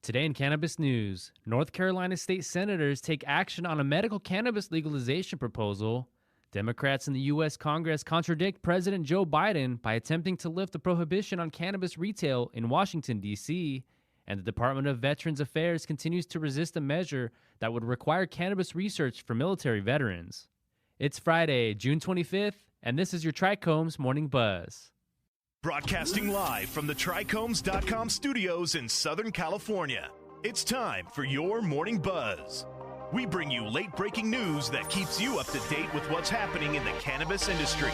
Today in Cannabis News, North Carolina state senators take action on a medical cannabis legalization proposal. Democrats in the U.S. Congress contradict President Joe Biden by attempting to lift the prohibition on cannabis retail in Washington, D.C., and the Department of Veterans Affairs continues to resist a measure that would require cannabis research for military veterans. It's Friday, June 25th, and this is your TRICHOMES Morning Buzz. Broadcasting live from the TRICHOMES.com studios in Southern California, it's time for your Morning Buzz. We bring you late-breaking news that keeps you up to date with what's happening in the cannabis industry.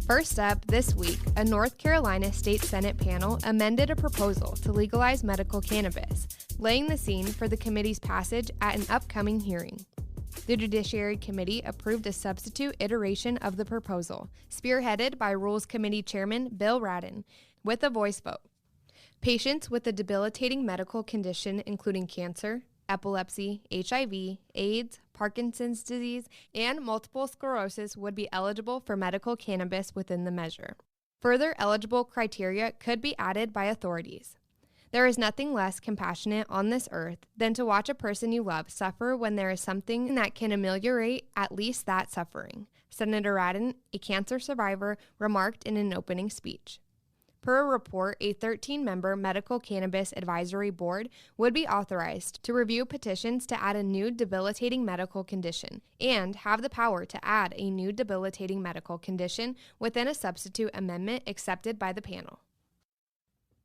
First up, this week, a North Carolina State Senate panel amended a proposal to legalize medical cannabis, laying the scene for the committee's passage at an upcoming hearing. The Judiciary Committee approved a substitute iteration of the proposal, spearheaded by Rules Committee Chairman Bill Rabon, with a voice vote. Patients with a debilitating medical condition including cancer, epilepsy, HIV, AIDS, Parkinson's disease, and multiple sclerosis would be eligible for medical cannabis within the measure. Further eligible criteria could be added by authorities. There is nothing less compassionate on this earth than to watch a person you love suffer when there is something that can ameliorate at least that suffering, Senator Rabon, a cancer survivor, remarked in an opening speech. Per a report, a 13-member medical cannabis advisory board would be authorized to review petitions to add a new debilitating medical condition and have the power to add a new debilitating medical condition within a substitute amendment accepted by the panel.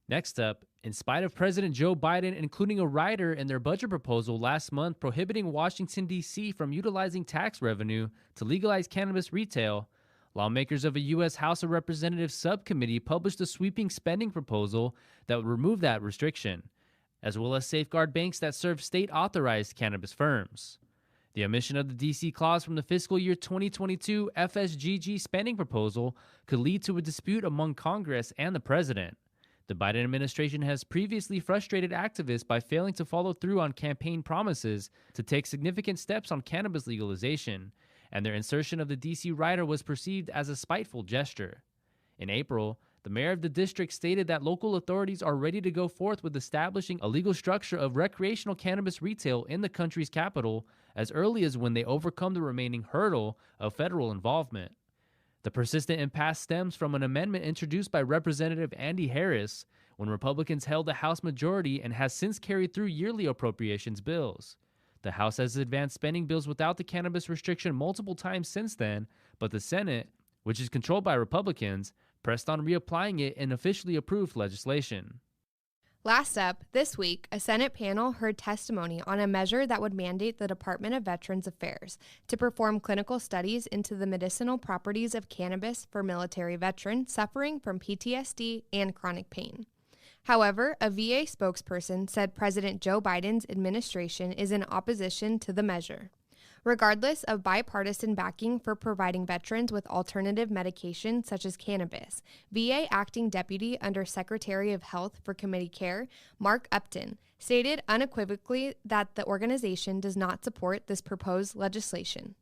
Next up, in spite of President Joe Biden including a rider in their budget proposal last month prohibiting Washington, D.C. from utilizing tax revenue to legalize cannabis retail, lawmakers of a U.S. House of Representatives subcommittee published a sweeping spending proposal that would remove that restriction, as well as safeguard banks that serve state-authorized cannabis firms. The omission of the D.C. clause from the fiscal year 2022 FSGG spending proposal could lead to a dispute among Congress and the president. The Biden administration has previously frustrated activists by failing to follow through on campaign promises to take significant steps on cannabis legalization, and their insertion of the D.C. rider was perceived as a spiteful gesture. In April, the mayor of the district stated that local authorities are ready to go forth with establishing a legal structure of recreational cannabis retail in the country's capital as early as when they overcome the remaining hurdle of federal involvement. The persistent impasse stems from an amendment introduced by Representative Andy Harris when Republicans held the House majority and has since carried through yearly appropriations bills. The House has advanced spending bills without the cannabis restriction multiple times since then, but the Senate, which is controlled by Republicans, pressed on reapplying it in officially approved legislation. Last up, this week, a Senate panel heard testimony on a measure that would mandate the Department of Veterans Affairs to perform clinical studies into the medicinal properties of cannabis for military veterans suffering from PTSD and chronic pain. However, a VA spokesperson said President Joe Biden's administration is in opposition to the measure. Regardless of bipartisan backing for providing veterans with alternative medication such as cannabis, VA Acting Deputy Under Secretary of Health for Committee Care, Mark Upton, stated unequivocally that the organization does not support this proposed legislation.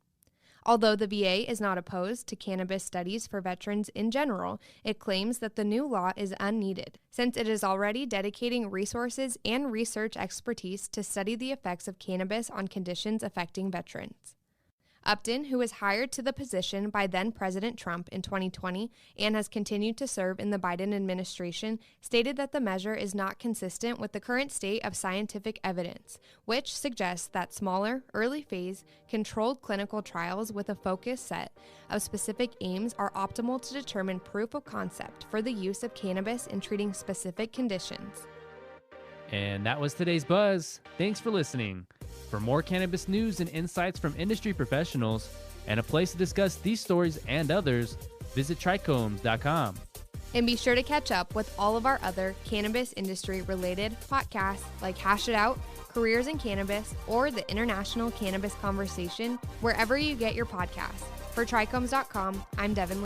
Although the VA is not opposed to cannabis studies for veterans in general, it claims that the new law is unneeded, since it is already dedicating resources and research expertise to study the effects of cannabis on conditions affecting veterans. Upton, who was hired to the position by then-President Trump in 2020 and has continued to serve in the Biden administration, stated that the measure is not consistent with the current state of scientific evidence, which suggests that smaller, early-phase, controlled clinical trials with a focused set of specific aims are optimal to determine proof of concept for the use of cannabis in treating specific conditions. And that was today's Buzz. Thanks for listening. For more cannabis news and insights from industry professionals and a place to discuss these stories and others, visit TRICHOMES.com. And be sure to catch up with all of our other cannabis industry-related podcasts like Hash It Out, Careers in Cannabis, or the International Cannabis Conversation, wherever you get your podcasts. For TRICHOMES.com, I'm Devin.